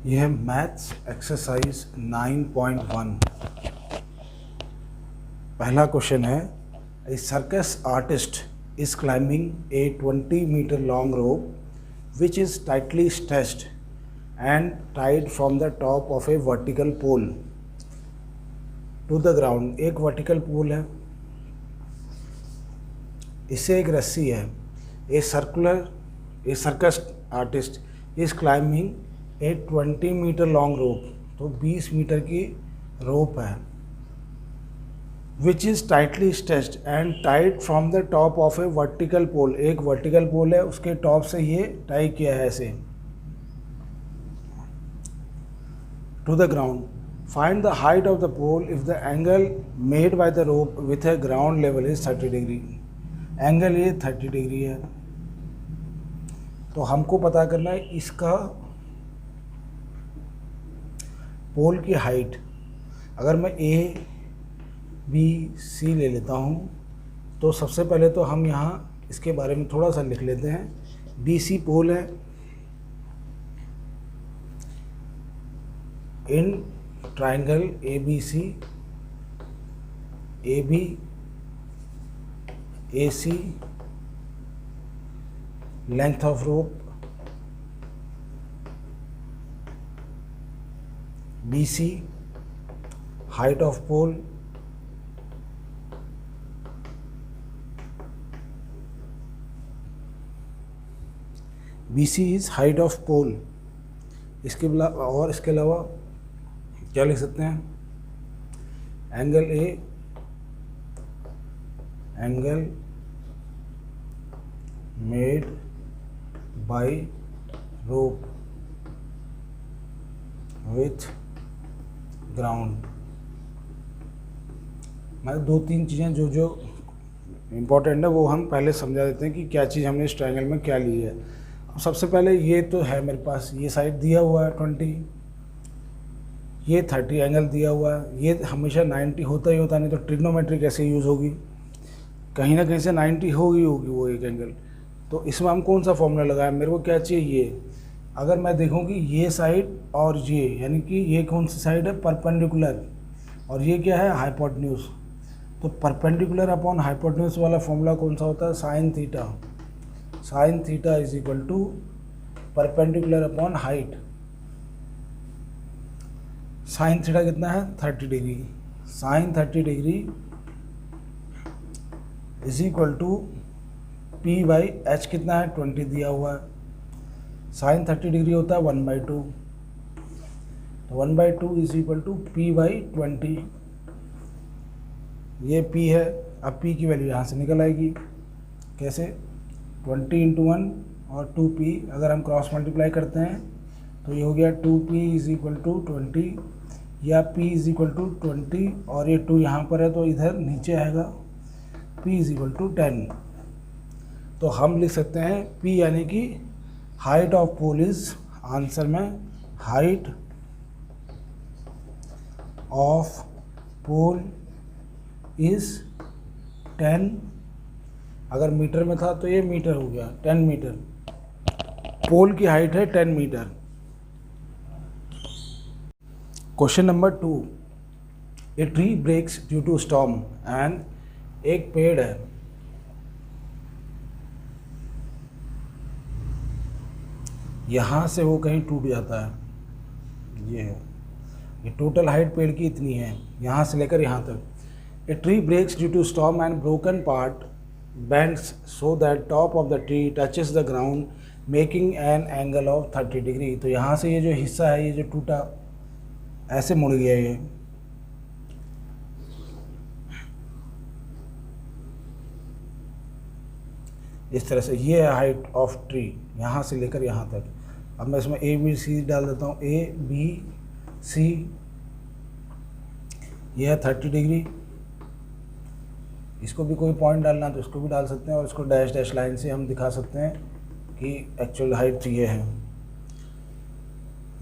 यह है maths exercise 9.1। पहला क्वेश्चन है, a circus artist is climbing a 20 metre long rope which is tightly stretched and tied from the top of a vertical pole to the ground. एक vertical pole है, इससे एक रस्सी है। A circus artist is climbing a 20 metre long rope, तो 20 metre की rope है, which is tightly stretched and tied from the top of a vertical pole. एक वर्टिकल पोल है, उसके टॉप से ये टाई किया है ऐसे to the ground. Find the height of the pole if the angle made by the rope with a ground level is 30 degree. Angle ये 30 degree है, तो हमको पता करना है इसका पोल की हाइट। अगर मैं ए बी सी ले लेता हूँ, तो सबसे पहले तो हम यहाँ इसके बारे में थोड़ा सा लिख लेते हैं। बी सी पोल है, in triangle A B C, A B A C, length of rope B C, height of pole B C is height of pole. इसके अलावा क्या लिख सकते हैं? Angle A, angle made by rope with ground. मतलब दो तीन चीज़ें जो इम्पोर्टेंट है वो हम पहले समझा देते हैं कि क्या चीज़ हमने इस ट्रायंगल में क्या ली है। अब सबसे पहले ये तो है मेरे पास, ये साइड दिया हुआ है 20, ये 30 एंगल दिया हुआ है। ये हमेशा 90 होता ही होता, नहीं तो ट्रिग्नोमेट्री कैसे यूज़ होगी, कहीं ना कहीं से 90 होगी वो एक एंगल। तो इसमें हम कौन सा फॉर्मूला लगाएं? मेरे को क्या चाहिए? ये अगर मैं देखूं कि ये साइड और ये, यानी कि ये कौन सी साइड है? परपेंडिकुलर, और ये क्या है? हाइपोटेन्यूज। तो परपेंडिकुलर अपॉन हाइपोटेन्यूज वाला फॉर्मूला कौन सा होता है? Sine theta. Sine theta is equal to perpendicular upon height. Sine theta कितना है? 30 degree. Sine 30 degree is equal to P by H कितना है? 20 दिया हुआ है। साइन 30 डिग्री होता है 1/2, तो 1/2 is equal to P by 20। ये पी है। अब पी की वैल्यू यहाँ से निकल आएगी। कैसे? 20 × 1 और 2p, अगर हम क्रॉस मल्टीप्लाई करते हैं तो ये हो गया 2p इज इक्वल टू 20, या p इज इक्वल टू 20, और ये 2 यहाँ पर है तो इधर नीचे आएगा p इज इक्वल टू 10। तो हम लिख सकते हैं p यानी कि height of pole is, answer में हाइट ऑफ पोल इज 10। अगर मीटर में था तो ये मीटर हो गया, 10 मीटर। पोल की हाइट है 10 metre. Question number 2, a tree breaks due to storm and, एक पेड़ है, यहाँ से वो कहीं टूट जाता है। ये है, ये टोटल हाइट पेड़ की इतनी है, यहाँ से लेकर यहाँ तक। A tree breaks due to storm and broken part bends so that top of the tree touches the ground making an angle of 30 degree. तो यहाँ से ये जो हिस्सा है, ये जो टूटा ऐसे मुड़ गया, ये इस तरह से। ये है हाइट ऑफ ट्री, यहाँ से लेकर यहाँ तक। अब मैं इसमें ए बी सी डाल देता हूँ। ए बी सी, ये है 30 डिग्री। इसको भी कोई पॉइंट डालना तो इसको भी डाल सकते हैं, और इसको डैश डैश लाइन से हम दिखा सकते हैं कि एक्चुअल हाइट ये है।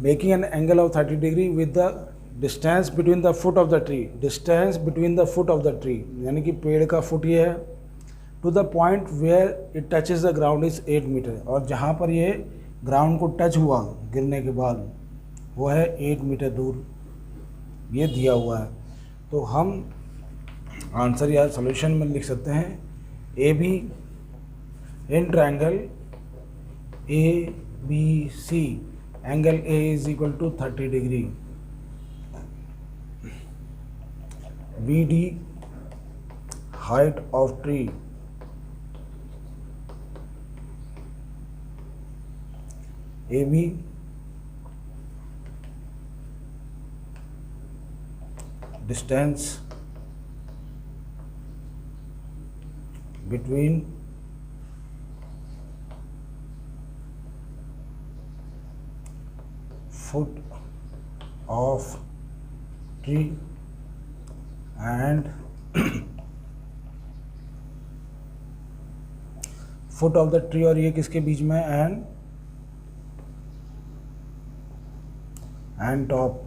Making an angle of 30 degree with the distance between the foot of the tree. Distance between the foot of the tree यानी कि पेड़ का फुट ये है, to the point where it touches the ground is 8 metre. और जहाँ पर ये ग्राउंड को टच हुआ गिरने के बाद वो है 8 मीटर दूर, ये दिया हुआ है। तो हम आंसर या सॉल्यूशन में लिख सकते हैं A B in triangle A B C angle A is equal to 30 degree, B D height of tree, A B distance between foot of tree and foot of the tree, और ये किसके बीच में, and top,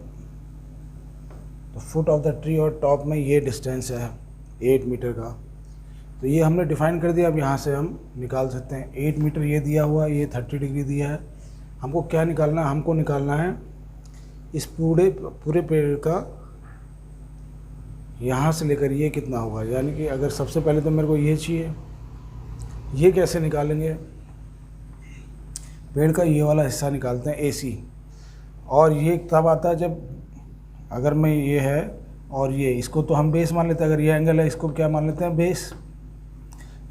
तो foot of the tree और top में ये distance है 8 metre का। तो ये हमने डिफाइन कर दिया। अब यहाँ से हम निकाल सकते हैं 8 मीटर ये दिया हुआ, ये 30 डिग्री दिया है। हमको क्या निकालना है, हमको निकालना है इस पूरे पेड़ का यहाँ से लेकर ये कितना होगा। यानी कि अगर सबसे पहले तो मेरे को ये चाहिए, ये कैसे निकालेंगे, पेड़ का ये वाला हिस्सा निकालते हैं AC, और ये तब आता है जब अगर मैं ये है और ये, इसको तो हम बेस मान लेते हैं। अगर ये एंगल है इसको क्या मान लेते हैं, बेस,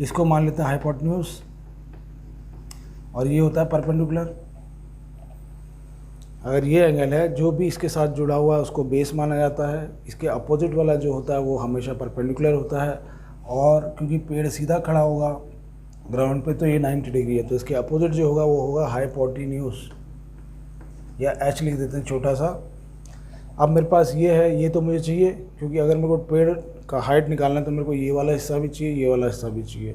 इसको मान लेते हैं हाइपोटेन्यूज, और ये होता है परपेंडिकुलर। अगर ये एंगल है जो भी इसके साथ जुड़ा हुआ है उसको बेस माना जाता है, इसके अपोजिट वाला जो होता है वो हमेशा परपेंडिकुलर होता है। और क्योंकि पेड़ सीधा खड़ा होगा ग्राउंड पे तो ये 90 डिग्री है, तो इसके अपोजिट जो होगा वो होगा हाइपोटेन्यूज, या H लिख देते हैं छोटा सा। अब मेरे पास ये है, ये तो मुझे चाहिए, क्योंकि अगर मेरे को पेड़ का हाइट निकालना है तो मेरे को ये वाला हिस्सा भी चाहिए, ये वाला हिस्सा भी चाहिए।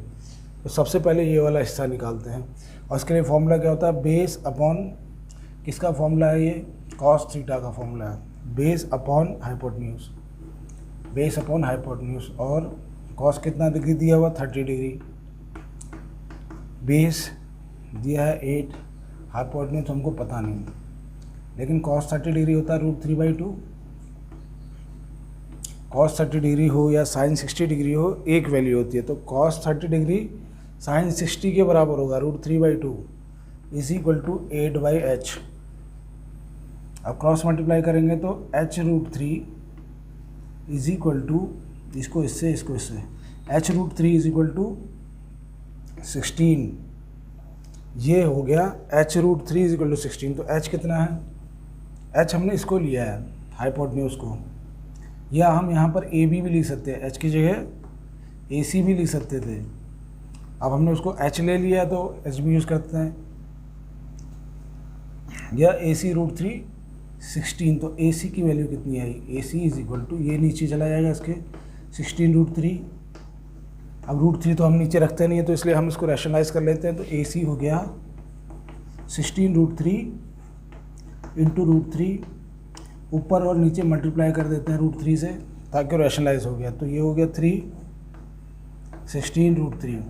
तो सबसे पहले ये वाला हिस्सा निकालते हैं, और इसके लिए फॉर्मूला क्या होता है, बेस अपॉन, किसका फॉर्मूला है ये, कॉस थीटा का फॉर्मूला है, base upon hypotenuse, base upon hypotenuse. और कॉस कितना डिग्री दिया हुआ, 30 डिग्री, बेस दिया है 8, हाइपोटेन्यूज हमको पता नहीं, लेकिन cos 30 डिग्री होता है √3/2। cos 30 डिग्री हो या sin 60 डिग्री हो, एक वैल्यू होती है। तो cos 30 डिग्री sin 60 के बराबर होगा √3/2 इज इक्वल टू 8/h। अब क्रॉस मल्टीप्लाई करेंगे तो h√3 इज इक्वल टू, इसको इससे इसको इससे, h√3 इज इक्वल टू 16, ये हो गया h√3 इज इक्वल टू 16। तो h कितना है, h हमने इसको लिया है हाइपोटेन्यूज को, या हम यहाँ पर AB भी लिख सकते हैं, h की जगह AC भी लिख सकते थे। अब हमने उसको h ले लिया तो h भी यूज़ करते हैं, या AC√3 16। तो AC की वैल्यू कितनी आई, AC इज इक्वल टू, ये नीचे चला जाएगा इसके 16√3। अब √3 तो हम नीचे रखते नहीं है तो इसलिए हम इसको रैशनलाइज कर लेते हैं। तो AC हो गया 16√3 इंटू √3, ऊपर और नीचे मल्टीप्लाई कर देते हैं √3 से ताकि रैशनलाइज हो गया। तो ये हो गया 3 16√3,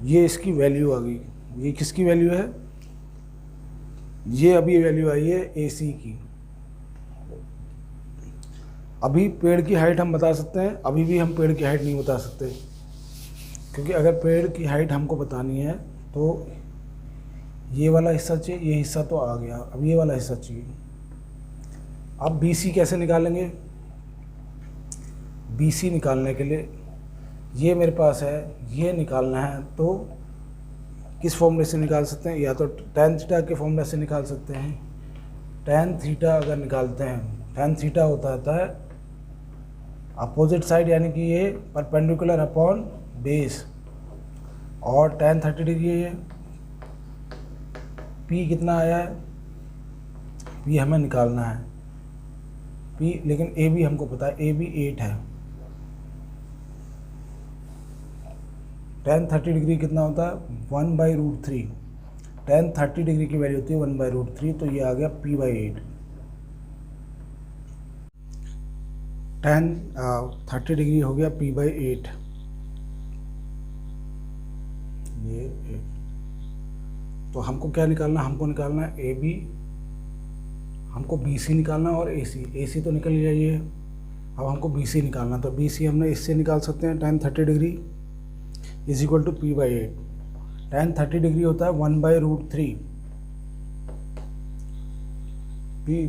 ये इसकी वैल्यू आ गई। ये किसकी वैल्यू है, ये अभी वैल्यू आई है AC की। अभी पेड़ की हाइट हम बता सकते हैं, अभी भी हम पेड़ की हाइट नहीं बता सकते, क्योंकि अगर पेड़ की हाइट हमको बतानी है तो ये वाला हिस्सा चाहिए, ये हिस्सा तो आ गया, अब ये वाला हिस्सा चाहिए। अब BC कैसे निकालेंगे, BC निकालने के लिए ये मेरे पास है, ये निकालना है तो किस फॉर्मूले से निकाल सकते हैं, या तो tan थीटा के फॉर्मूले से निकाल सकते हैं। tan थीटा अगर निकालते हैं, tan थीटा होता है अपोजिट साइड, यानी कि ये परपेंडिकुलर अपॉन बेस, और tan 30 डिग्री है। P कितना आया है, P हमें निकालना है P, लेकिन AB हमको पता है, AB 8 है। tan 30 डिग्री कितना होता है, 1/√3। tan 30 डिग्री की वैल्यू होती है 1/√3, तो ये आ गया P/8। tan 30 डिग्री हो गया P/8, ये 8। तो हमको क्या निकालना है, हमको निकालना है AB हमको BC निकालना और AC तो निकल गया ये। अब हमको BC निकालना, तो BC हमने इससे निकाल सकते हैं, tan 30 degree is equal to P/8। tan 30 degree होता है 1/√3।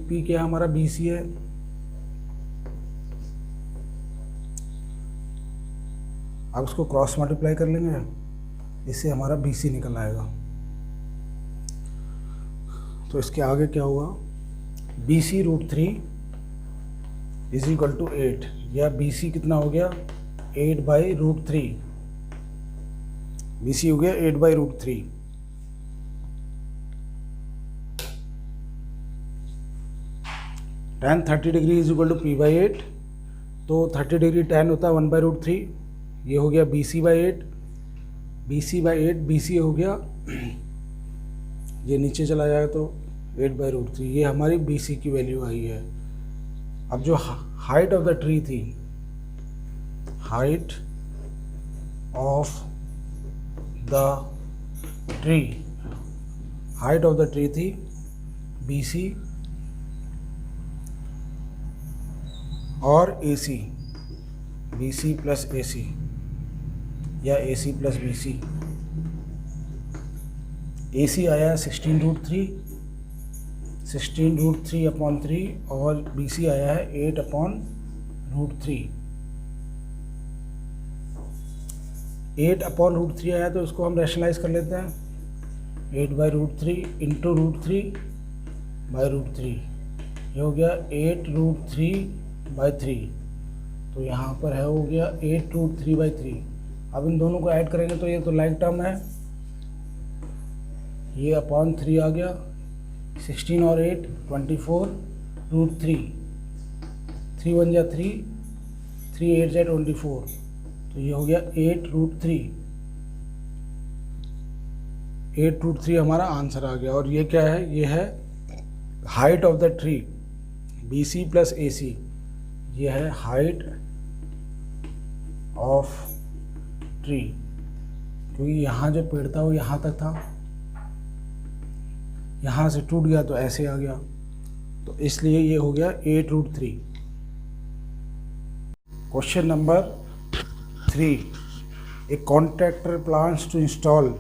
P क्या हमारा BC है, अब उसको क्रॉस मल्टीप्लाई कर लेंगे, इससे हमारा BC निकल आएगा। तो इसके आगे क्या हुआ, BC√3 इज इक्वल टू 8, या BC कितना हो गया 8/√3। BC हो गया 8/√3। tan 30 degree is equal to P/8, तो 30 डिग्री tan होता है 1/√3, ये हो गया BC/8। BC हो गया, ये नीचे चला जाएगा तो 8/√3, ये हमारी BC की वैल्यू आई है। अब जो हाइट ऑफ द ट्री थी, हाइट ऑफ द ट्री थी BC और AC, BC प्लस AC या AC प्लस BC। AC आया 16√3/3 और BC आया है 8/√3। 8/√3 आया तो इसको हम रैशनलाइज कर लेते हैं, 8/√3 इंटू √3/√3, ये हो गया 8√3/3। तो यहाँ पर है हो गया 8√3/3। अब इन दोनों को ऐड करेंगे तो ये तो लाइक टर्म है, ये /3 आ गया, 16 और 8 24√3, 3 1 जा 3, 3 8 जा 24, तो ये हो गया 8√3 हमारा आंसर आ गया। और ये क्या है, ये है height of the tree BC plus AC, ये है हाइट ऑफ ट्री, क्योंकि यहाँ जो पेड़ था वो यहाँ तक था, यहाँ से टूट गया तो ऐसे आ गया, तो इसलिए ये हो गया 8√3। Question number 3, a contractor plans to install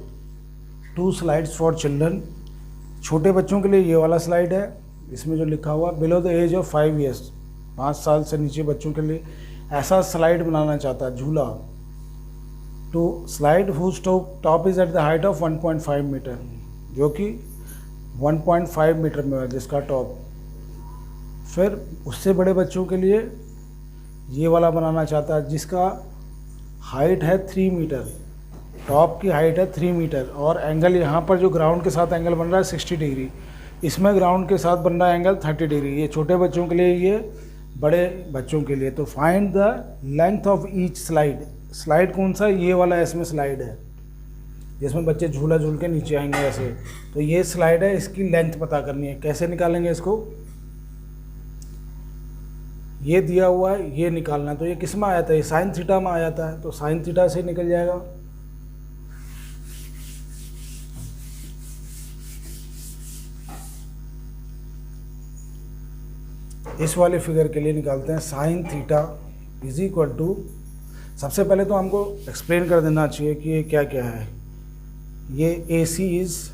2 slides for children. छोटे बच्चों के लिए ये वाला स्लाइड है, इसमें जो लिखा हुआ below the age of 5 years, 5 साल से नीचे बच्चों के लिए ऐसा स्लाइड बनाना चाहता है, झूला। Two slide whose top is at the height of 1.5 metre, जो कि 1.5 मीटर में है जिसका टॉप। फिर उससे बड़े बच्चों के लिए ये वाला बनाना चाहता है जिसका हाइट है 3 मीटर, टॉप की हाइट है 3 मीटर, और एंगल यहाँ पर जो ग्राउंड के साथ एंगल बन रहा है 60 डिग्री, इसमें ग्राउंड के साथ बन रहा है एंगल 30 डिग्री। ये छोटे बच्चों के लिए, ये बड़े बच्चों के लिए। तो find the length of each slide. Slide कौन सा, ये वाला इसमें स्लाइड है जिसमें बच्चे झूला झूल के नीचे आएंगे ऐसे, तो ये स्लाइड है, इसकी लेंथ पता करनी है। कैसे निकालेंगे इसको, ये दिया हुआ है, ये निकालना है। तो ये किस में आया था, ये साइन थीटा में आ जाता है, तो साइन थीटा से निकल जाएगा। इस वाले फिगर के लिए निकालते हैं sine theta is equal to, सबसे पहले तो हमको एक्सप्लेन कर देना चाहिए कि ये क्या क्या है। ये AC is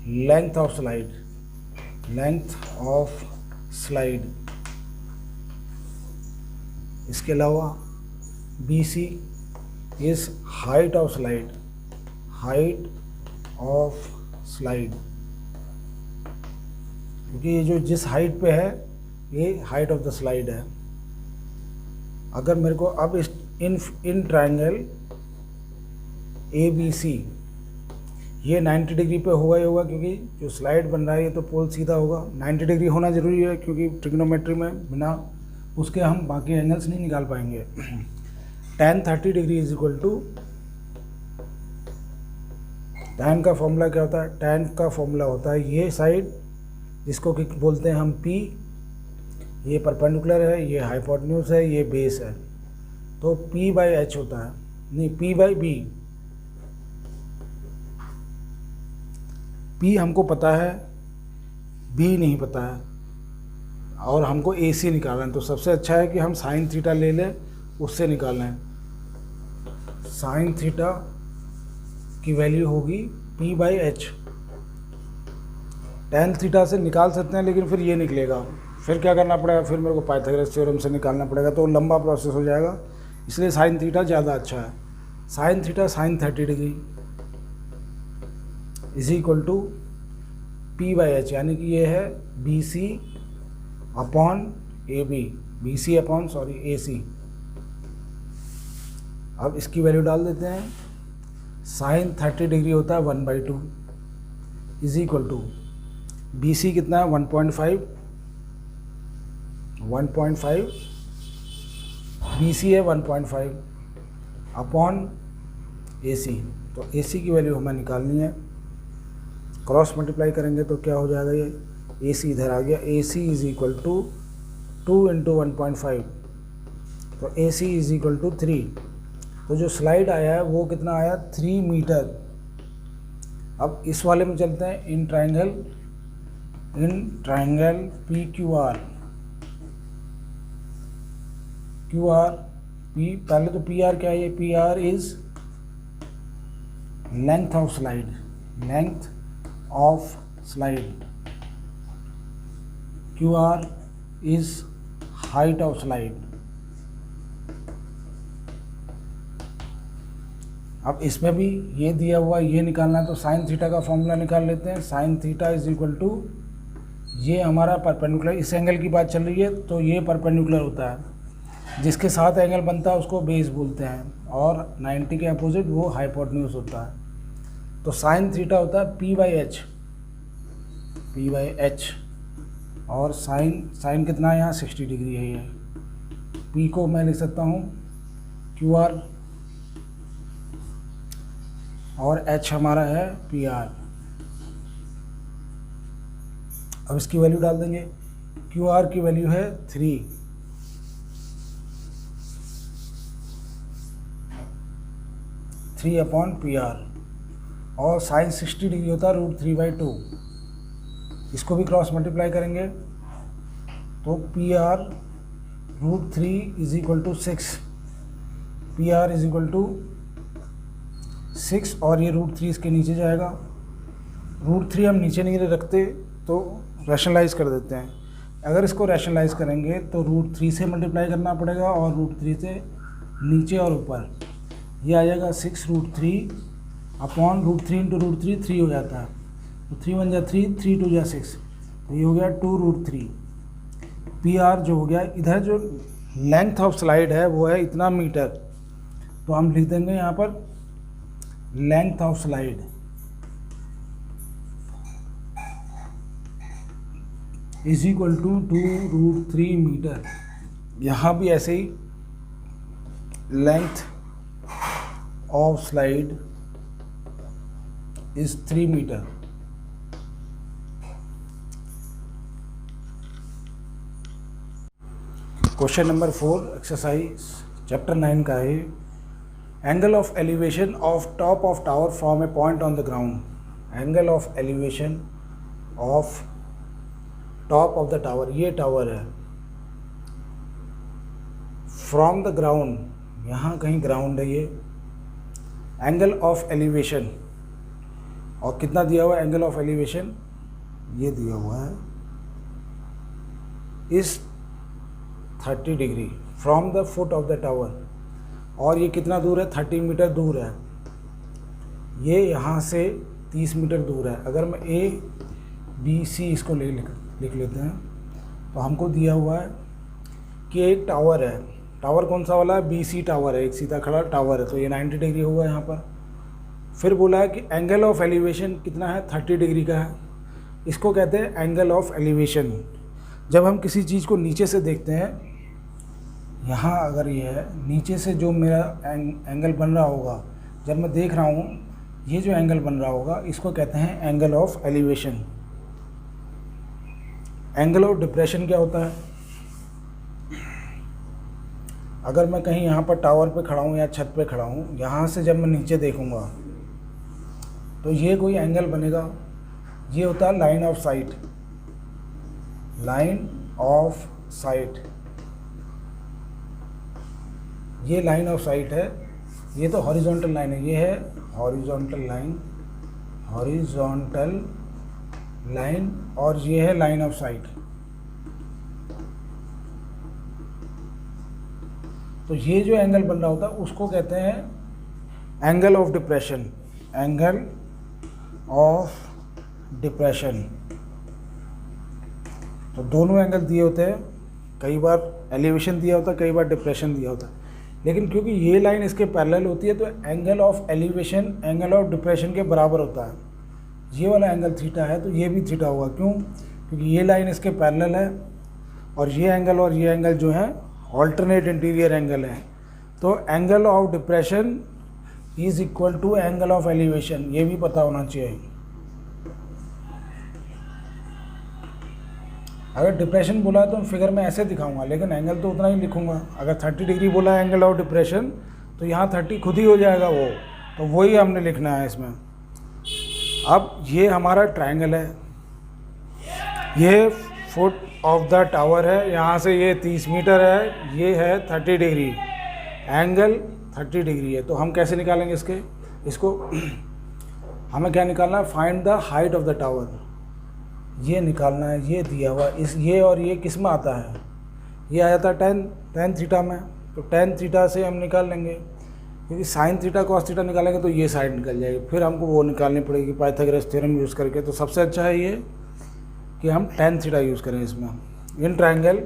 length of slide. इसके अलावा BC is height of slide, क्योंकि ये जो जिस हाइट पे है ये हाइट ऑफ द स्लाइड है। अगर मेरे को अब इन ट्रायंगल ABC ये 90 डिग्री पे होगा ही होगा, क्योंकि जो स्लाइड बन रहा है ये तो पोल सीधा होगा। 90 डिग्री होना ज़रूरी है, क्योंकि ट्रिग्नोमेट्री में बिना उसके हम बाकी एंगल्स नहीं निकाल पाएंगे। tan 30 degree is equal to, tan का फॉर्मूला क्या होता है, tan का फॉर्मूला होता है ये साइड जिसको कि बोलते हैं हम P, ये परपेंडिकुलर है, ये हाइपोटेन्यूज है, ये बेस है, तो P/H होता है, नहीं P/B। P हमको पता है, B नहीं पता है, और हमको AC निकालना है। तो सबसे अच्छा है कि हम साइन थीटा ले लें, उससे निकालें। साइन थीटा की वैल्यू होगी P/h। टेन थीटा से निकाल सकते हैं, लेकिन फिर ये निकलेगा, फिर क्या करना पड़ेगा, फिर मेरे को पाइथागोरस थ्योरम से निकालना पड़ेगा, तो लंबा प्रोसेस हो जाएगा। इसलिए साइन थीटा ज़्यादा अच्छा है। Sine theta sine 30 degree is equal to P/h, यानी कि ये है BC upon AB, BC upon AC। अब इसकी वैल्यू डाल देते हैं। साइन 30 डिग्री होता है 1/2 इज इक्वल टू BC कितना है 1.5 BC है 1.5 अपॉन AC। तो AC की वैल्यू हमें निकालनी है, क्रॉस मल्टीप्लाई करेंगे तो क्या हो जाएगा, ये AC इधर आ गया। AC इज इक्वल टू 2 × 1.5, तो AC इज इक्वल टू 3। तो जो स्लाइड आया है वो कितना आया, 3 मीटर। अब इस वाले में चलते हैं, इन ट्राइंगल PQR, पहले तो PR क्या है, PR is length of slide, QR is height of slide. अब इसमें भी ये दिया हुआ ये निकालना है, तो साइन थीटा का फॉर्मूला निकाल लेते हैं। Sine theta is equal to, ये हमारा परपेंडिकुलर, इस एंगल की बात चल रही है तो ये परपेंडिकुलर होता है, जिसके साथ एंगल बनता है उसको बेस बोलते हैं, और 90 के अपोजिट वो हाइपोटेन्यूज होता है। तो साइन थीटा होता है P/h, और साइन कितना है यहाँ 60 डिग्री है। ये P को मैं लिख सकता हूँ QR, और H हमारा है PR। अब इसकी वैल्यू डाल देंगे। QR की वैल्यू है 3 अपॉन PR, और साइन 60 डिग्री होता है √3/2। इसको भी क्रॉस मल्टीप्लाई करेंगे तो PR √3 is equal to 6, PR is equal to 6, और ये √3 इसके नीचे जाएगा। √3 हम नीचे नहीं रखते तो रैशनलाइज कर देते हैं। अगर इसको रैशनलाइज करेंगे तो √3 से मल्टीप्लाई करना पड़ेगा, और √3 से नीचे और ऊपर, ये आ जाएगा 6√3 अपॉन √3 × √3 3 हो जाता है, तो 3 1 जा 3, 3 2 जा 6, तो ये हो गया 2√3। PR जो हो गया, इधर जो लेंथ ऑफ स्लाइड है वो है इतना मीटर, तो हम लिख देंगे यहाँ पर length of slide is equal to 2√3 metre. यहाँ भी ऐसे ही length of slide is 3 metre. Question number 4 exercise chapter 9 का है। Angle of elevation of top of tower from a point on the ground. Angle of elevation of top of the tower, ये tower है, from the ground, यहाँ कहीं ground है ये। Angle of elevation, और कितना दिया हुआ है एंगल ऑफ एलिवेशन, ये दिया हुआ है इस 30 degree from the foot of the tower, और ये कितना दूर है 30 मीटर दूर है। ये यहाँ से 30 मीटर दूर है। अगर मैं ABC इसको लिख लेते हैं, तो हमको दिया हुआ है कि एक टावर है। टावर कौन सा वाला है, BC टावर है, एक सीधा खड़ा टावर है, तो ये 90 डिग्री होगा यहाँ पर। फिर बोला है कि एंगल ऑफ एलिवेशन कितना है, 30 डिग्री का है। इसको कहते हैं एंगल ऑफ एलिवेशन। जब हम किसी चीज़ को नीचे से देखते हैं, यहाँ अगर ये है नीचे से जो मेरा एंगल बन रहा होगा, जब मैं देख रहा हूँ ये जो एंगल बन रहा होगा, इसको कहते हैं angle of elevation. Angle of depression क्या होता है, अगर मैं कहीं यहाँ पर टावर पे खड़ा हूँ या छत पे खड़ा हूँ, यहाँ से जब मैं नीचे देखूँगा तो ये कोई एंगल बनेगा, ये होता है line of site, line of site, ये लाइन ऑफ साइट है, ये तो हॉरिजॉन्टल लाइन है, ये है हॉरिजॉन्टल लाइन, हॉरिजॉन्टल लाइन, और ये है लाइन ऑफ साइट। तो ये जो एंगल बन रहा होता है उसको कहते हैं angle of depression, angle of depression. तो दोनों एंगल दिए होते हैं, कई बार एलिवेशन दिया होता है, कई बार डिप्रेशन दिया होता है, लेकिन क्योंकि ये लाइन इसके पैरेलल होती है तो angle of elevation angle of depression के बराबर होता है। ये वाला एंगल थीटा है तो ये भी थीटा होगा, क्यों? क्योंकि ये लाइन इसके पैरेलल है और ये एंगल जो है ऑल्टरनेट इंटीरियर एंगल है। तो angle of depression is equal to angle of elevation, ये भी पता होना चाहिए। अगर डिप्रेशन बोला है तो फिगर में ऐसे दिखाऊंगा, लेकिन एंगल तो उतना ही लिखूंगा। अगर 30 डिग्री बोला है एंगल ऑफ डिप्रेशन तो यहाँ 30 खुद ही हो जाएगा वो, तो वही हमने लिखना है इसमें। अब ये हमारा ट्रायंगल है, ये फुट ऑफ द टावर है, यहाँ से ये 30 मीटर है, ये है 30 डिग्री, एंगल 30 डिग्री है। तो हम कैसे निकालेंगे इसको हमें क्या निकालना है? Find the height of the tower, ये निकालना है। ये दिया हुआ ये और ये किस में आता है? ये आ जाता है टेन थीटा में, तो टेन थीटा से हम निकाल लेंगे, क्योंकि साइन थीटा कॉस थीटा निकालेंगे तो ये साइड निकल जाएगी, फिर हमको वो निकालनी पड़ेगी पाइथागोरस थ्योरम यूज़ करके। तो सबसे अच्छा है ये कि हम टेन थीटा यूज़ करें इसमें। इन ट्रायंगल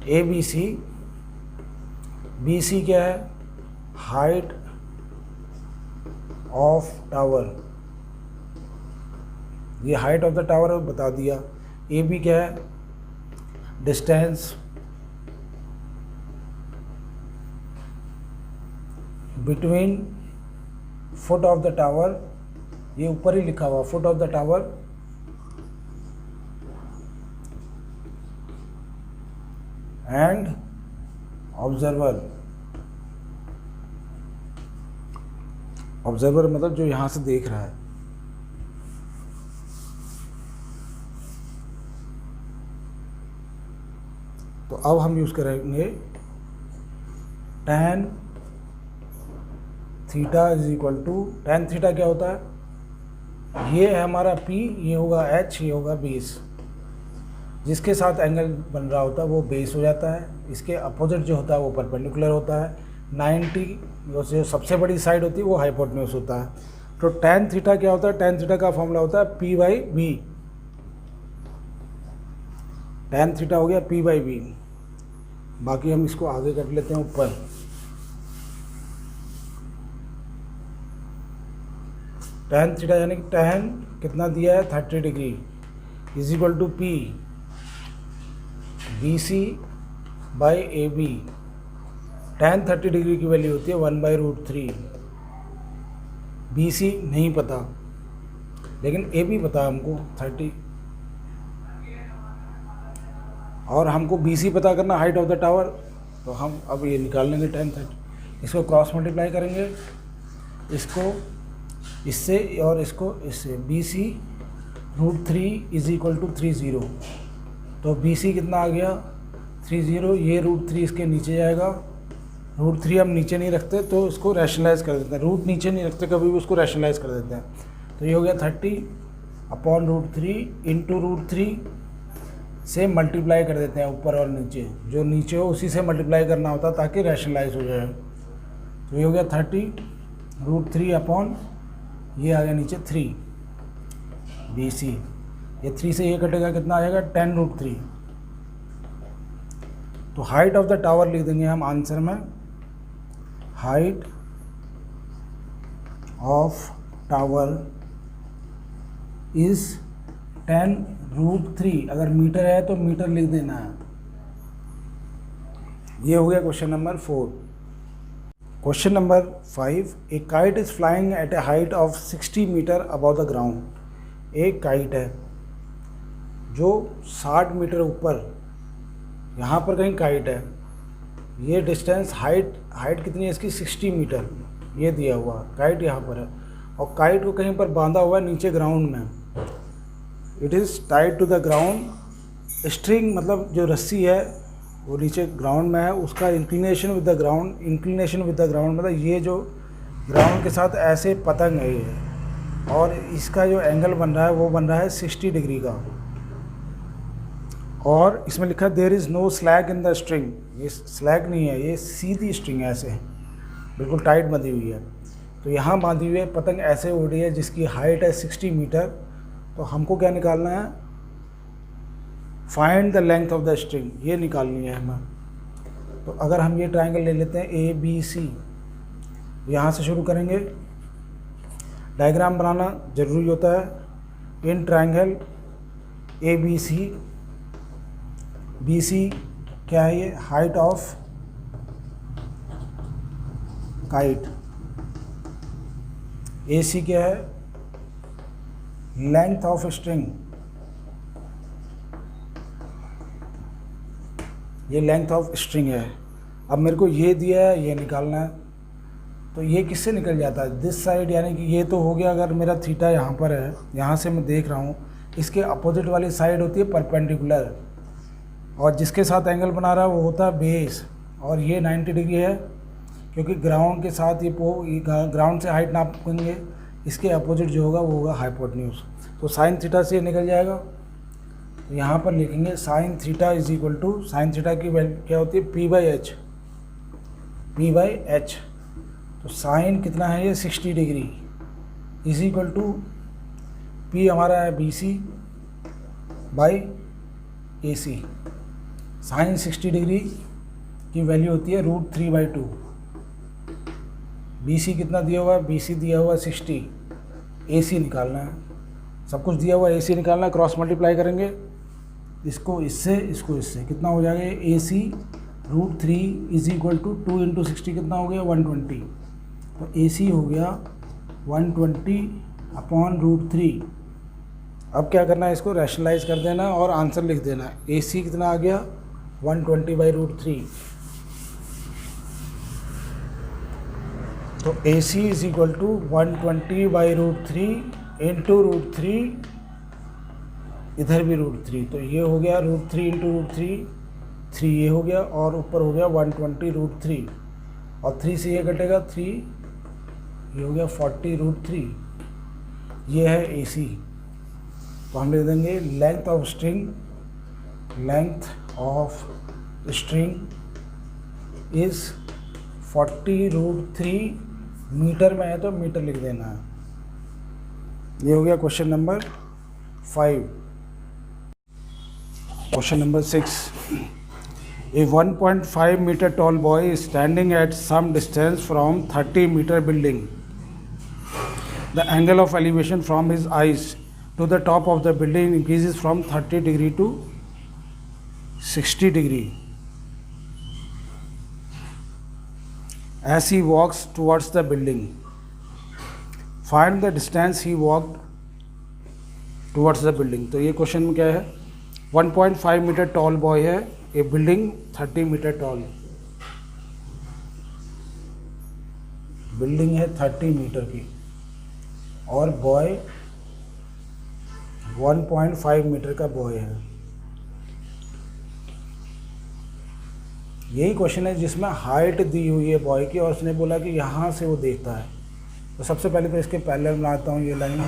ए बी सी क्या है? हाइट ऑफ टावर, ये हाइट ऑफ द टावर बता दिया। ए बी क्या है? Distance between foot of the tower, ये ऊपर ही लिखा हुआ foot of the tower and observer. Observer मतलब जो यहाँ से देख रहा है। तो अब हम यूज़ करेंगे tan theta is equal to, tan theta क्या होता है? ये है हमारा P, ये होगा H, ये होगा बेस। जिसके साथ एंगल बन रहा होता है वो बेस हो जाता है, इसके अपोजिट जो होता है वो परपेंडिकुलर होता है। 90 जो सबसे बड़ी साइड होती है वो हाइपोटेन्यूज होता है। तो tan थीटा क्या होता है? tan थीटा का फॉर्मूला होता है P/B। tan थीटा हो गया P/B। बाकी हम इसको आगे कर लेते हैं ऊपर। tan थीटा यानी कि tan कितना दिया है? 30 degree is equal to P BC by AB। tan 30 degree की वैल्यू होती है 1/√3। BC नहीं पता, लेकिन AB पता हमको 30, और हमको BC पता करना, हाइट ऑफ द टावर। तो हम अब ये निकाल लेंगे tan 30, इसको क्रॉस मल्टीप्लाई करेंगे, इसको इससे और इसको इससे। BC√3 is equal to 30। तो BC कितना आ गया? 30। ये √3 इसके नीचे जाएगा, √3 हम नीचे नहीं रखते तो इसको रैशनलाइज कर देते हैं, रूट नीचे नहीं रखते कभी भी, उसको रैशनलाइज कर देते हैं। तो ये हो गया 30/√3 इंटू √3 से मल्टीप्लाई कर देते हैं ऊपर और नीचे, जो नीचे हो उसी से मल्टीप्लाई करना होता है ताकि रैशनलाइज हो जाए। तो ये हो गया 30√3 अपॉन ये आ गया नीचे 3 BC। ये 3 से ये कटेगा, कितना आ जाएगा? 10√3। तो हाइट ऑफ द टावर लिख देंगे हम आंसर में, हाइट ऑफ टावर इज 10√3। अगर मीटर है तो मीटर लिख देना है। ये हो गया question number 4। Question number 5, a kite is flying at a height of 60 metre above the ground. एक काइट है जो 60 मीटर ऊपर, यहाँ पर कहीं काइट है, ये डिस्टेंस हाइट कितनी है इसकी? 60 मीटर, ये दिया हुआ काइट यहाँ पर है, और काइट को कहीं पर बांधा हुआ है नीचे ग्राउंड में, it is tied to the ground. String मतलब जो रस्सी है वो नीचे ग्राउंड में है, उसका inclination with the ground, inclination with the ground मतलब ये जो ग्राउंड के साथ ऐसे पतंग है ये, और इसका जो एंगल बन रहा है वो बन रहा है 60 डिग्री का। और इसमें लिखा है there is no slack in the string, ये स्लैग नहीं है, ये सीधी स्ट्रिंग है, ऐसे बिल्कुल टाइट बंधी हुई है। तो यहाँ बांधी हुई है पतंग ऐसे उड़ रही है जिसकी हाइट है 60 मीटर। तो हमको क्या निकालना है, find the length of the string, ये निकालनी है हमें। तो अगर हम ये ट्राइंगल ले लेते हैं ABC, यहाँ से शुरू करेंगे। डायग्राम बनाना ज़रूरी होता है। इन ट्राइंगल ABC, BC क्या है, ये हाइट ऑफ काइट, AC क्या है, लेंथ ऑफ स्ट्रिंग, ये लेंथ ऑफ स्ट्रिंग है। अब मेरे को ये दिया है, ये निकालना है। तो ये किससे निकल जाता है, दिस साइड, यानी कि ये तो हो गया। अगर मेरा थीटा यहाँ पर है, यहाँ से मैं देख रहा हूँ, इसके अपोजिट वाली साइड होती है परपेंडिकुलर, और जिसके साथ एंगल बना रहा है वो होता है बेस। और ये 90 डिग्री है, क्योंकि ग्राउंड के साथ ये ग्राउंड से हाइट नापेंगे, इसके अपोजिट जो होगा वो होगा हाइपोटेन्यूज। तो साइन थीटा से निकल जाएगा। तो यहाँ पर लिखेंगे sine theta is equal to, sine theta की वैल्यू क्या होती है, P/H, P/H। तो साइन कितना है ये 60 degree is equal to P हमारा है BC/AC। साइन 60 डिग्री की वैल्यू होती है √3/2। BC कितना दिया हुआ है, BC दिया हुआ है 60, AC निकालना है, सब कुछ दिया हुआ है, AC निकालना है। क्रॉस मल्टीप्लाई करेंगे इसको इससे, इसको इससे, कितना हो जाएगा, AC √3 इज इक्वल टू 2 × 60 कितना हो गया, 120। तो AC हो गया 120/√3। अब क्या करना है, इसको रैशनलाइज कर देना और आंसर लिख देना है। AC कितना आ गया, 120/√3। तो AC is equal to 120/√3 into √3, इधर भी √3, तो ये हो गया √3 इंटू √3, 3 ये हो गया, और ऊपर हो गया 120/√3, और 3 से ये कटेगा 3, ये हो गया 40/√3। ये है AC। तो हम लिख देंगे length of string, length of string is 40√3। Metre में है तो मीटर लिख देना है। ये हो गया question number 5। Question number 6, A 1.5 meter tall boy is standing at some distance from 30 meter building. The angle of elevation from his eyes to the top of the building increases from 30 degree to 60 degree as he walks towards the building. Find the distance he walked towards the building. तो ये question में क्या है, 1.5 metre tall boy है, ए building 30 metre toll, building है 30 metre की, और boy 1.5 metre का बॉय है। यही क्वेश्चन है जिसमें हाइट दी हुई है बॉय की, और उसने बोला कि यहाँ से वो देखता है। तो सबसे पहले तो इसके पैरेलल बनाता हूँ ये लाइन,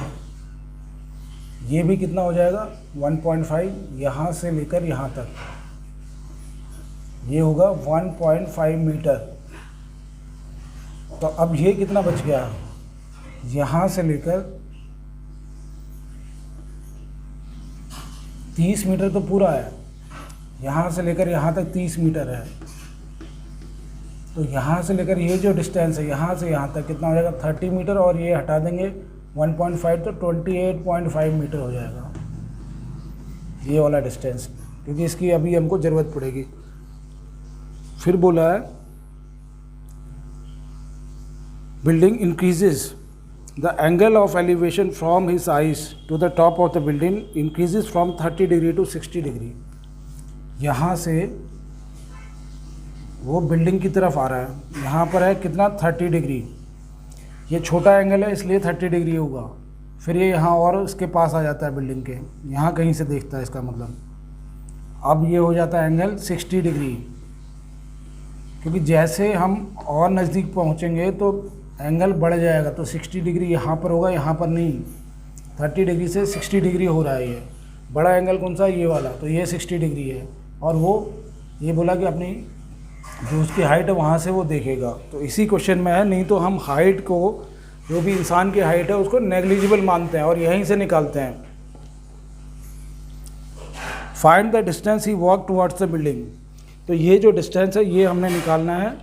ये भी कितना हो जाएगा 1.5, यहाँ से लेकर यहाँ तक ये होगा 1.5 मीटर। तो अब ये कितना बच गया, यहाँ से लेकर 30 मीटर तो पूरा है, यहाँ से लेकर यहाँ तक 30 मीटर है। तो यहाँ से लेकर ये जो डिस्टेंस है यहाँ से यहाँ तक कितना हो जाएगा 30 मीटर, और ये हटा देंगे 1.5 तो 28.5 मीटर हो जाएगा ये वाला डिस्टेंस, क्योंकि इसकी अभी हमको ज़रूरत पड़ेगी। फिर बोला है building increases the angle of elevation from his eyes to the top of the building increases from 30 degree to 60 degree. यहाँ से वो बिल्डिंग की तरफ आ रहा है, यहाँ पर है कितना 30 डिग्री, ये छोटा एंगल है इसलिए 30 डिग्री होगा, फिर ये यहाँ और इसके पास आ जाता है बिल्डिंग के, यहाँ कहीं से देखता है इसका मतलब। अब ये हो जाता है एंगल 60 डिग्री, क्योंकि जैसे हम और नज़दीक पहुँचेंगे तो एंगल बढ़ जाएगा, तो 60 डिग्री यहाँ पर होगा, यहाँ पर नहीं। 30 डिग्री से 60 डिग्री हो रहा है ये। बड़ा एंगल कौन सा है? ये वाला, तो ये 60 डिग्री है। और वो ये बोला कि अपनी जो उसकी हाइट है वहाँ से वो देखेगा, तो इसी क्वेश्चन में है। नहीं तो हम हाइट को, जो भी इंसान की हाइट है उसको नेग्लिजिबल मानते हैं और यहीं से निकालते हैं। Find the distance he walk towards the building. तो ये जो डिस्टेंस है ये हमने निकालना है,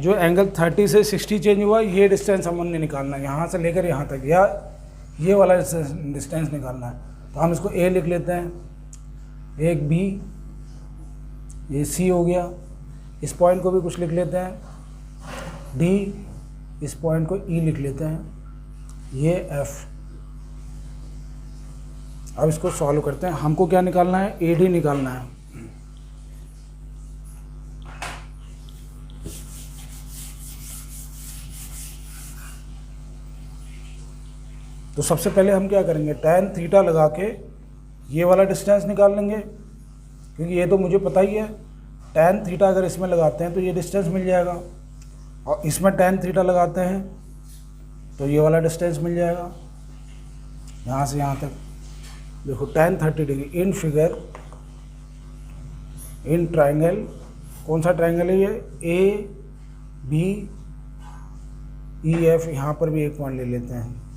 जो एंगल 30 से 60 चेंज हुआ ये डिस्टेंस हमने निकालना है, यहाँ से लेकर यहाँ तक, या ये वाला डिस्टेंस निकालना है। तो हम इसको ए लिख लेते हैं, एक बी, ये सी हो गया। इस पॉइंट को भी कुछ लिख लेते हैं डी, इस पॉइंट को ई लिख लेते हैं, ये एफ। अब इसको सॉल्व करते हैं। हमको क्या निकालना है? ए डी निकालना है। तो सबसे पहले हम क्या करेंगे? tan थीटा लगा के ये वाला डिस्टेंस निकाल लेंगे, क्योंकि ये तो मुझे पता ही है। tan थीटा अगर इसमें लगाते हैं तो ये डिस्टेंस मिल जाएगा, और इसमें tan थीटा लगाते हैं तो ये वाला डिस्टेंस मिल जाएगा यहाँ से यहाँ तक। देखो tan 30 degree in figure, in triangle, कौन सा ट्राइंगल है ये? ए बी ई एफ, यहाँ पर भी एक पॉइंट ले लेते हैं।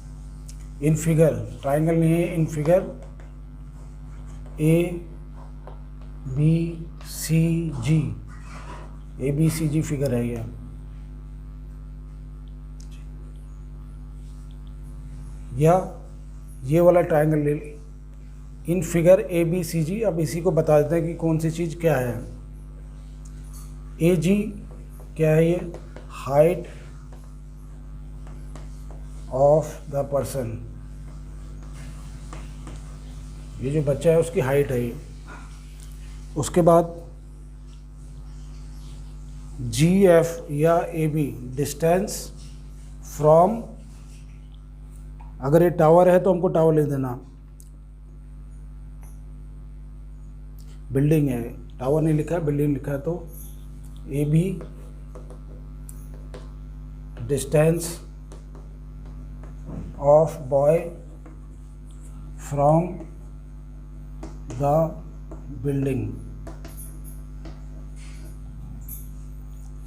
इन फिगर, ट्राइंगल नहीं है, in figure A B C G, A B C G figure है ये। या ये वाला ट्राइंगल ले, इन फिगर ए बी सी जी। अब इसी को बता देते हैं कि कौन सी चीज़ क्या है। ए जी क्या है? ये हाइट ऑफ द पर्सन, ये जो बच्चा है उसकी हाइट है ये। उसके बाद जी एफ या ए बी, डिस्टेंस फ्रॉम, अगर ये टावर है तो हमको टावर लिख देना, बिल्डिंग है, टावर नहीं लिखा है, बिल्डिंग लिखा है, तो A B distance of boy from the building.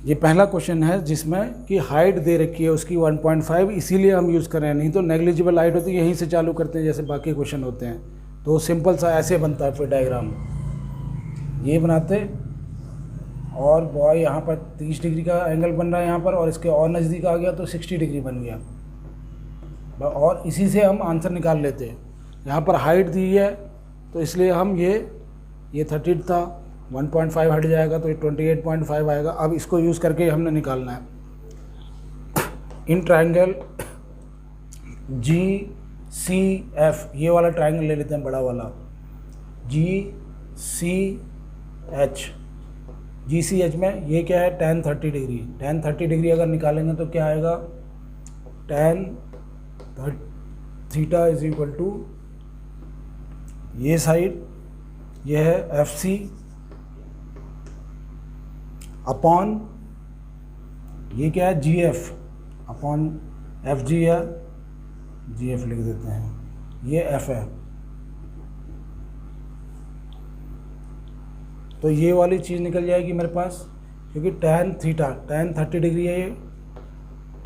ये पहला क्वेश्चन है जिसमें कि हाइट दे रखी है उसकी 1.5, इसीलिए हम यूज़ कर रहे हैं। नहीं तो नेग्लिजिबल हाइट होती है, यहीं से चालू करते हैं जैसे बाकी क्वेश्चन होते हैं। तो सिंपल सा ऐसे बनता है फिर डायग्राम, ये बनाते, और बॉय यहाँ पर 30 डिग्री का एंगल बन रहा है यहाँ पर, और इसके और नज़दीक आ गया तो 60 डिग्री बन गया, और इसी से हम आंसर निकाल लेते हैं। यहाँ पर हाइट दी है तो इसलिए हम ये 30 था, 1.5 हट जाएगा तो ये 28.5 आएगा। अब इसको यूज़ करके हमने निकालना है। In triangle ji C F, ये वाला ट्राइंगल ले लेते हैं, बड़ा वाला, जी सी एच। जी सी एच में ये क्या है? tan 30 degree. tan 30 डिग्री अगर निकालेंगे तो क्या आएगा? tan theta is equal to, ये साइड ये है एफ सी अपॉन, ये क्या है? G F upon F G, या जी एफ लिख देते हैं, ये एफ है। तो ये वाली चीज़ निकल जाएगी मेरे पास, क्योंकि tan थीटा, tan 30 डिग्री है ये,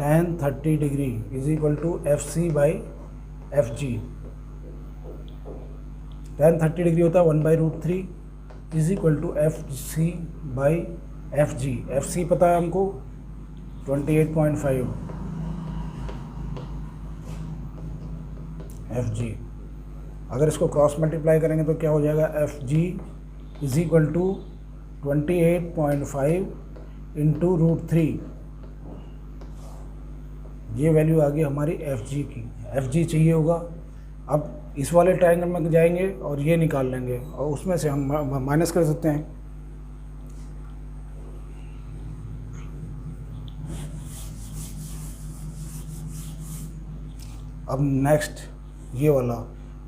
tan 30 degree is equal to F C by F G. tan 30 degree होता है 1/√3 is equal to F C by F G. F C पता है हमको 28.5, एफ जी। अगर इसको क्रॉस मल्टीप्लाई करेंगे तो क्या हो जाएगा? F G is equal to 28.5 into √3, ये वैल्यू आ गई हमारी एफ जी की। एफ जी चाहिए होगा। अब इस वाले ट्रायंगल में जाएंगे और ये निकाल लेंगे, और उसमें से हम माइनस कर सकते हैं। अब नेक्स्ट ये वाला,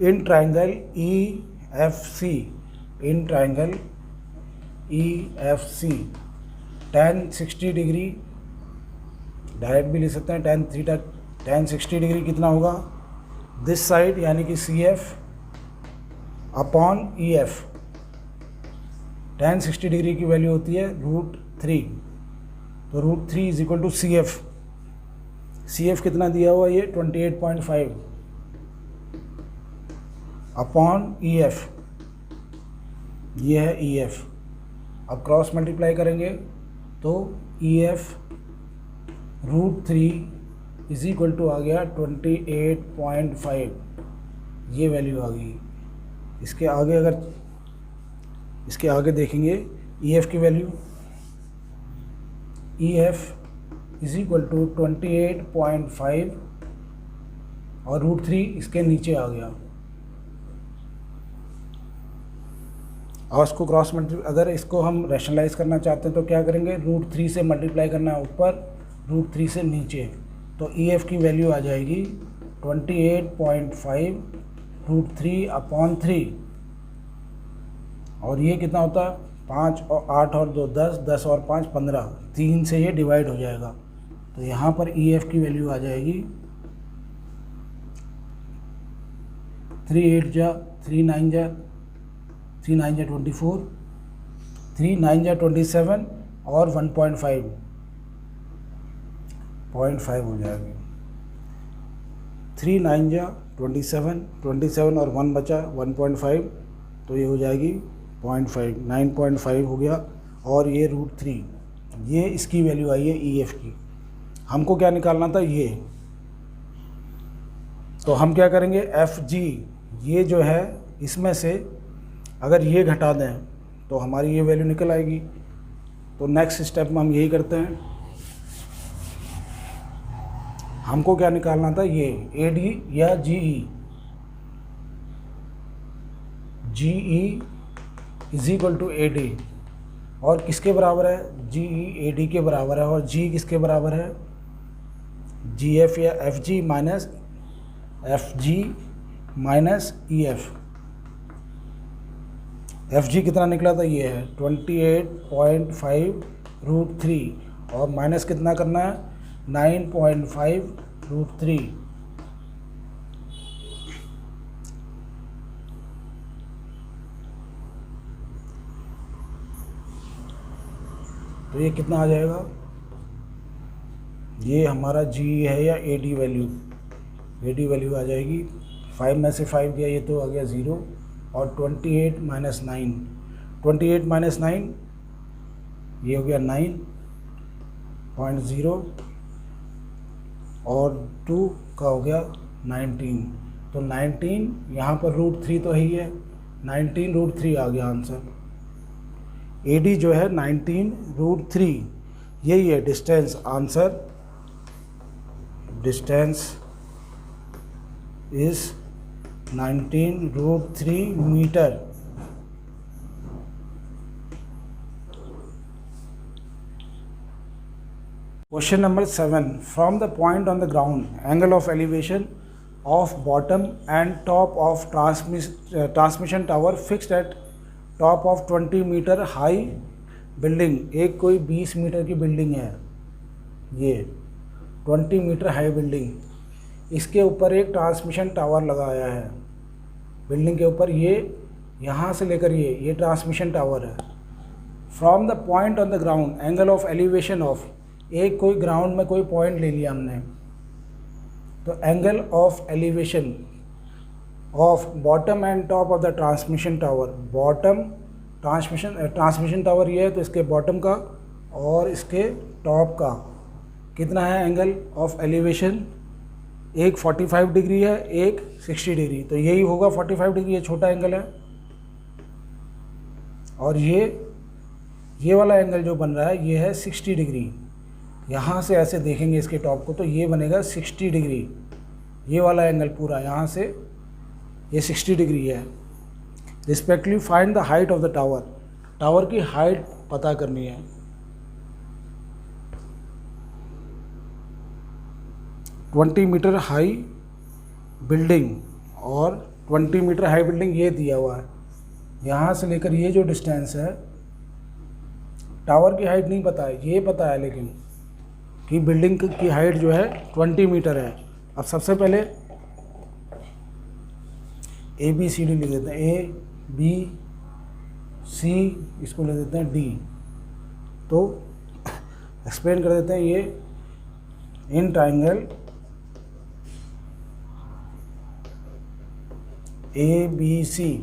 in triangle E F C, in triangle E F C tan 60 degree, direct भी ले सकते हैं, tan थीटा tan 60 डिग्री कितना होगा, दिस साइड यानी कि C F upon E F. tan 60 degree की वैल्यू होती है √3, तो √3 is equal to C F. C F कितना दिया हुआ ये 28.5 अपॉन ई एफ, ये है ई एफ। अब क्रॉस मल्टीप्लाई करेंगे तो E F √3 is equal to आ गया 28.5, ये वैल्यू आ गई। इसके आगे अगर इसके आगे देखेंगे ई एफ की value, E F is equal to 28.5 और √3 इसके नीचे आ गया। और इसको क्रॉस मल्टीप्लाई, अगर इसको हम रैशनलाइज करना चाहते हैं तो क्या करेंगे, √3 से मल्टीप्लाई करना है ऊपर, √3 से नीचे, तो ई एफ की वैल्यू आ जाएगी 28.5 √3 अपॉन 3, और ये कितना होता है 5 और 8 और 2 10, 10 और 5 15, 3 से ये डिवाइड हो जाएगा। तो यहाँ पर ई एफ की वैल्यू आ जाएगी 3 8 जा 3 9 जा 3 9 जा 24, 3 9 जा 27 और 1.5 हो जाएगी। 3 9 जा 27, 27 और 1 बचा 1.5, तो ये हो जाएगी 0.5, 9.5 हो गया। और ये √3, ये इसकी वैल्यू आई है ई एफ की। हमको क्या निकालना था ये, तो हम क्या करेंगे एफ जी, ये जो है इसमें से अगर ये घटा दें तो हमारी ये वैल्यू निकल आएगी। तो नेक्स्ट स्टेप में हम यही करते हैं, हमको क्या निकालना था ये ए डी या G E, G E is equal to A D, और किसके बराबर है, जी ई ए डी के बराबर है, और जी किसके बराबर है, जी एफ या F G minus E F. F G कितना निकला था, ये है 28.5 √3, और माइनस कितना करना है 9.5 √3। तो ये कितना आ जाएगा, ये हमारा जी है या A D value, A D value आ जाएगी 5 में से 5 गया, ये तो आ गया 0, और 28 माइनस 9, 28 माइनस 9 ये हो गया 9.0, और 2 का हो गया 19, तो 19 यहाँ पर √3 तो ही है, 19 √3 आ गया आंसर। ए डी जो है 19 √3, यही है distance. Answer distance is 19 √3 metre. Question number 7. From the point on the ground, angle of elevation of bottom and top of transmission tower fixed at top of 20 metre high building, एक कोई 20 metre की building है, ये 20 metre high building, इसके ऊपर एक transmission tower लगाया है बिल्डिंग के ऊपर, ये यहाँ से लेकर ये ट्रांसमिशन टावर है। From the point on the ground, angle of elevation of, एक कोई ग्राउंड में कोई पॉइंट ले लिया हमने, तो angle of elevation of bottom and top of the transmission tower, bottom transmission tower ये है तो इसके बॉटम का और इसके टॉप का कितना है एंगल ऑफ एलिवेशन, एक 45 डिग्री है, एक 60 डिग्री, तो यही होगा 45 डिग्री, ये छोटा एंगल है। और ये वाला एंगल जो बन रहा है ये है 60 डिग्री, यहाँ से ऐसे देखेंगे इसके टॉप को तो ये बनेगा 60 डिग्री, ये वाला एंगल पूरा यहाँ से ये 60 डिग्री है। Respectively find the height of the tower, tower की हाइट पता करनी है। ट्वेंटी मीटर हाई बिल्डिंग और 20 मीटर हाई बिल्डिंग ये दिया हुआ है। यहाँ से लेकर ये जो डिस्टेंस है, टावर की हाइट नहीं पता है, ये पता है लेकिन कि बिल्डिंग की हाइट जो है 20 मीटर है। अब सबसे पहले ABCD लिख देते हैं, ABC, इसको ले देते हैं D। तो एक्सप्लेन कर देते हैं, ये इन ट्राइंगल ABC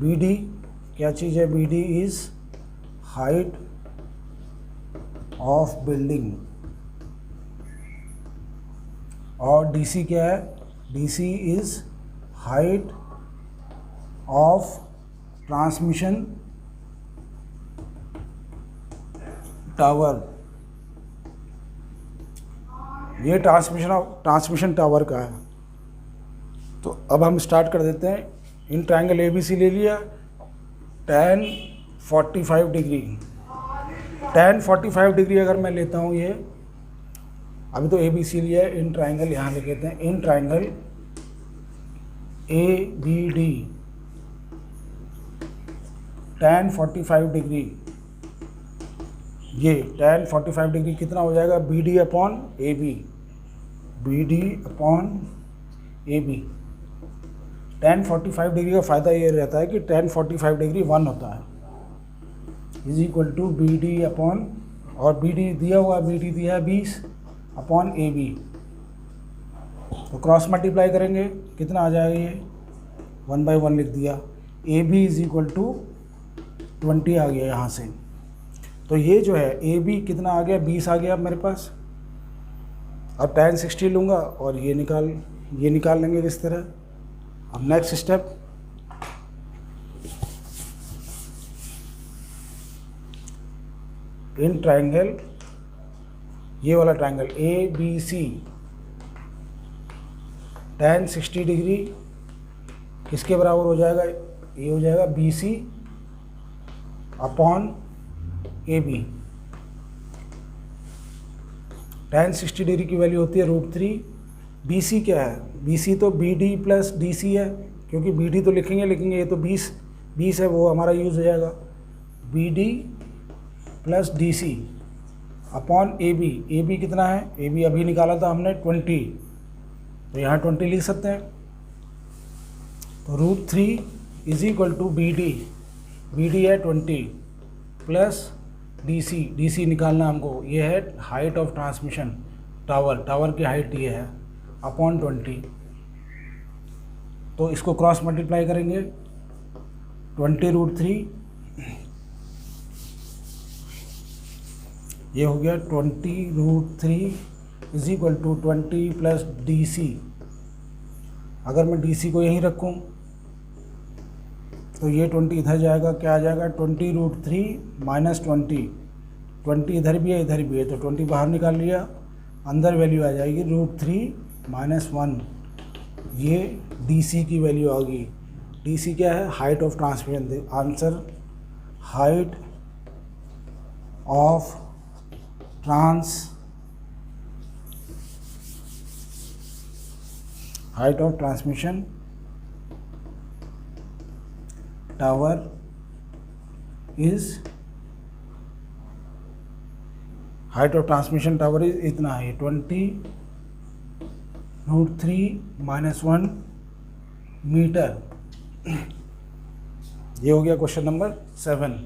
BD क्या चीज़ है, BD is height of building, और DC क्या है, DC is height of transmission tower. ये ट्रांसमिशन टावर का है। तो अब हम स्टार्ट कर देते हैं। इन ट्राइंगल ABC ले लिया, tan 45 डिग्री, tan 45 डिग्री अगर मैं लेता हूँ, ये अभी तो ABC लिया है, इन ट्राइंगल यहाँ लिख देते हैं, in triangle ABD tan 45 degree, ये tan 45 डिग्री कितना हो जाएगा, BD upon AB, BD upon AB। tan 45 degree का फ़ायदा ये रहता है कि tan 45 डिग्री 1 होता है, is equal to BD upon, और BD दिया हुआ, BD दिया है 20 अपॉन AB। तो क्रॉस मल्टीप्लाई करेंगे, कितना आ जाएगा, ये 1/1 लिख दिया। AB इज इक्वल टू 20 आ गया यहाँ से। तो ये जो है AB कितना आ गया, 20 आ गया अब मेरे पास। अब tan 60 लूँगा और ये निकाल लेंगे इस तरह। अब नेक्स्ट स्टेप, इन ट्राइंगल, ये वाला ट्राइंगल ABC tan 60 डिग्री किसके बराबर हो जाएगा, ये हो जाएगा BC upon AB। tan 60 degree की वैल्यू होती है √3। BC क्या है, BC तो BD प्लस DC है, क्योंकि BD तो लिखेंगे, ये तो 20 है, वो हमारा यूज़ हो जाएगा, BD plus DC upon AB कितना है, AB अभी निकाला था हमने 20, तो यहाँ 20 लिख सकते हैं। तो √3 इज इक्वल टू BD है 20 प्लस DC निकालना हमको, ये है हाइट ऑफ ट्रांसमिशन टावर की हाइट ये है, अपॉन 20। तो इसको क्रॉस मल्टीप्लाई करेंगे, 20 √3, ये हो गया 20 √3 is equal to 20 plus DC। अगर मैं DC को यहीं रखूं तो ये 20 इधर जाएगा, क्या आ जाएगा, 20 √3 माइनस 20 इधर भी है, तो 20 बाहर निकाल लिया, अंदर वैल्यू आ जाएगी √3 माइनस 1, ये DC की वैल्यू आ गई। DC क्या है, height of transmission. Answer, height of transmission tower is इतना है, 20 √3 माइनस 1 मीटर। ये हो गया क्वेश्चन नंबर 7।